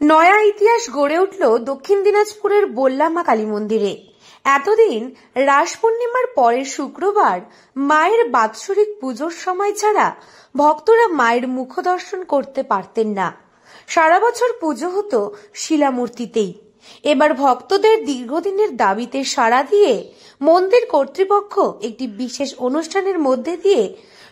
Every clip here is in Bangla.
নয়া ইতিহাস গড়ে উঠল দক্ষিণ দিনাজপুরের বল্লা মা কালী মন্দিরে। এতদিন রাস পূর্ণিমার পরের শুক্রবার মায়ের বাৎসরিক পুজোর সময় ছাড়া ভক্তরা মায়ের মুখ দর্শন করতে পারতেন না। সারা বছর পুজো হতো শিলামূর্তিতেই। এবার ভক্তদের দীর্ঘদিনের দাবিতে সাড়া দিয়ে মন্দির কর্তৃপক্ষ একটি বিশেষ অনুষ্ঠানের মধ্যে দিয়ে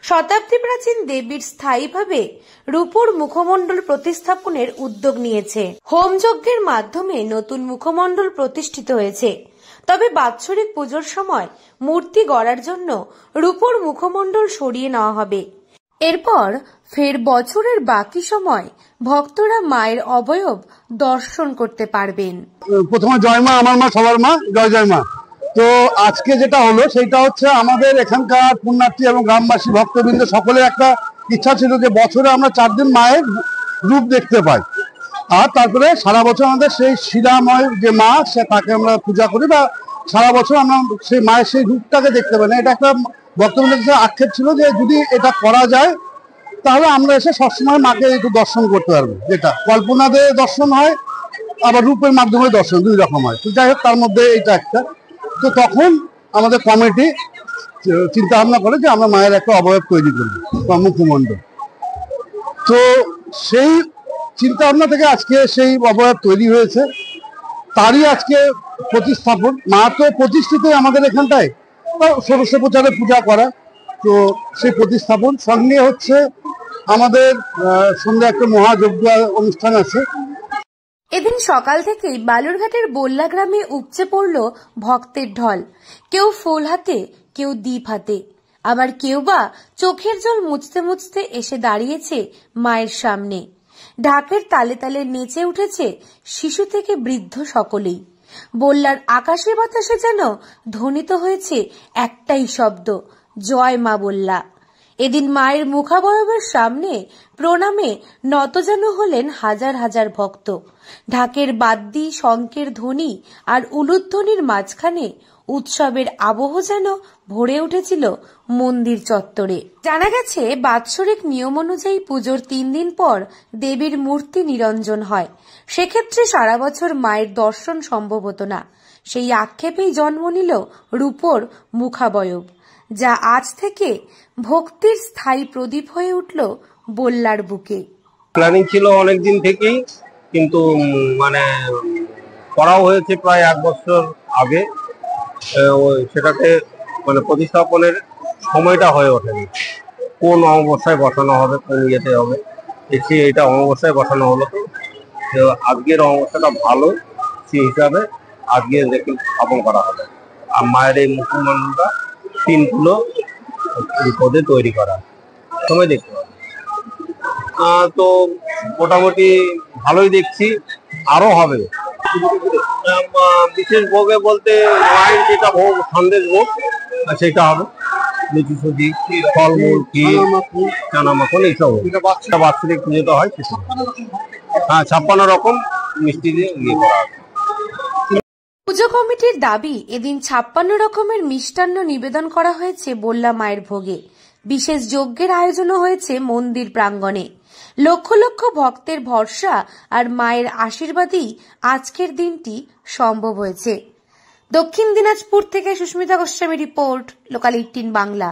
শতাব্দী প্রাচীন দেবীর স্থায়ীভাবে রূপোর মুখমণ্ডল প্রতিস্থাপনের উদ্যোগ নিয়েছে। হোমযজ্ঞের মাধ্যমে নতুন মুখমণ্ডল প্রতিষ্ঠিত হয়েছে। তবে বাৎসরিক পুজোর সময় মূর্তি গড়ার জন্য রূপোর মুখমণ্ডল সরিয়ে নেওয়া হবে। এরপর ফের বছরের বাকি সময় ভক্তরা মায়ের অবয়ব দর্শন করতে পারবেন। প্রথমে জয় মা, আমার মা, সবার মা, জয় জয় মা। তো আজকে যেটা হলো সেটা হচ্ছে আমাদের এখানকার পুণ্যার্থী এবং গ্রামবাসী ভক্তবৃন্দ সকলের একটা ইচ্ছা ছিল যে বছরে আমরা 4 দিন মায়ের রূপ দেখতে পাই। আর তারপরে সারা বছর আমাদের সেই শিলাময় যে মা, সে তাকে আমরা পূজা করি বা সারা বছর আমরা সেই মায়ের সেই রূপটাকে দেখতে পাই না। এটা একটা ভক্তবৃন্দের আক্ষেপ ছিল যে যদি এটা করা যায় তাহলে আমরা এসে সবসময় মাকে একটু দর্শন করতে পারবো। যেটা কল্পনাতে দর্শন হয়, আবার রূপের মাধ্যমে দর্শন, 2 রকম হয়। তো যাই হোক, তার মধ্যে এইটা একটা। তো তখন আমাদের কমিটি চিন্তা ভাবনা করে যে আমরা মায়ের একটা অবয়ব তৈরি করবো, মুখমণ্ডল। তো সেই চিন্তা ভাবনা থেকে আজকে সেই অবয়ব তৈরি হয়েছে। তারই আজকে প্রতিস্থাপন। মা তো প্রতিষ্ঠিত আমাদের এখানটায়, ষোড়শ প্রচারে পূজা করা। তো সেই প্রতিস্থাপন সঙ্গে হচ্ছে আমাদের সন্ধ্যা একটা মহাযজ্ঞ অনুষ্ঠান আছে। এদিন সকাল থেকেই বালুরঘাটের বল্লা গ্রামে উপচে পড়ল ভক্তের ঢল। কেউ ফুল হাতে, কেউ দীপ হাতে, আবার কেউ বা চোখের জল মুছতে মুছতে এসে দাঁড়িয়েছে মায়ের সামনে। ঢাকের তালে তালে নেচে উঠেছে শিশু থেকে বৃদ্ধ সকলেই। বল্লার আকাশে বাতাসে যেন ধ্বনিত হয়েছে একটাই শব্দ, জয় মা বল্লা। এদিন মায়ের মুখাবয়বের সামনে প্রণামে নতজানু হলেন হাজার হাজার ভক্ত। ঢাকের বাদ্যি, শঙ্খের ধ্বনি আর উলুধ্বনির মাঝখানে উৎসবের আবহ যেন ভরে উঠেছিল মন্দির চত্বরে। জানা গেছে বাৎসরিক নিয়ম অনুযায়ী পুজোর 3 দিন পর দেবীর মূর্তি নিরঞ্জন হয়। সেক্ষেত্রে সারা বছর মায়ের দর্শন সম্ভব হতো না। সেই আক্ষেপেই জন্ম নিল রূপোর মুখাবয়ব, যা আজ থেকে ভক্তির স্থায়ী প্রদীপ হয়ে উঠল বল্লার বুকে। প্ল্যানিং ছিল অনেকদিন থেকেই, কিন্তু করাও হয়েছে প্রায় 1 বছর আগে। সেটাতে প্রতিস্থাপনের সময়টা হয়ে ওঠেনি। কোন অমাবস্যায় বসানো হবে, কোন ইয়েতে হবে, এটা অমাবস্যায় বসানো হলো। তো আজকের অমাবস্যাটা ভালো, সেই হিসাবে আজকে দেখে স্থাপন করা হবে। আর মায়ের এই মুখমণ্ডলটা 3 কিলো পদে তৈরি করা সময় দেখতে হবে। তো মোটামুটি ভালোই দেখছি, আরো হবে। বিশেষ ভোগে বলতে মায়ের যেটা ভোগ, সন্দেশ ভোগ, সেটা হবে। লুচি সুজি, ফলমূল, ক্ষীর, চানা মাখন, এইসব বাৎসরিক পুজোতে হয়। 56 রকম মিষ্টি দিয়ে ইয়ে করা হবে। পুজো কমিটির দাবি, এদিন 56 রকমের মিষ্টান্ন নিবেদন করা হয়েছে বল্লা মায়ের ভোগে। বিশেষ যজ্ঞের আয়োজনও হয়েছে মন্দির প্রাঙ্গণে। লক্ষ লক্ষ ভক্তের ভরসা আর মায়ের আশীর্বাদেই আজকের দিনটি সম্ভব হয়েছে। দক্ষিণ দিনাজপুর থেকে সুস্মিতা গোস্বামী রিপোর্ট, লোকাল 18 বাংলা।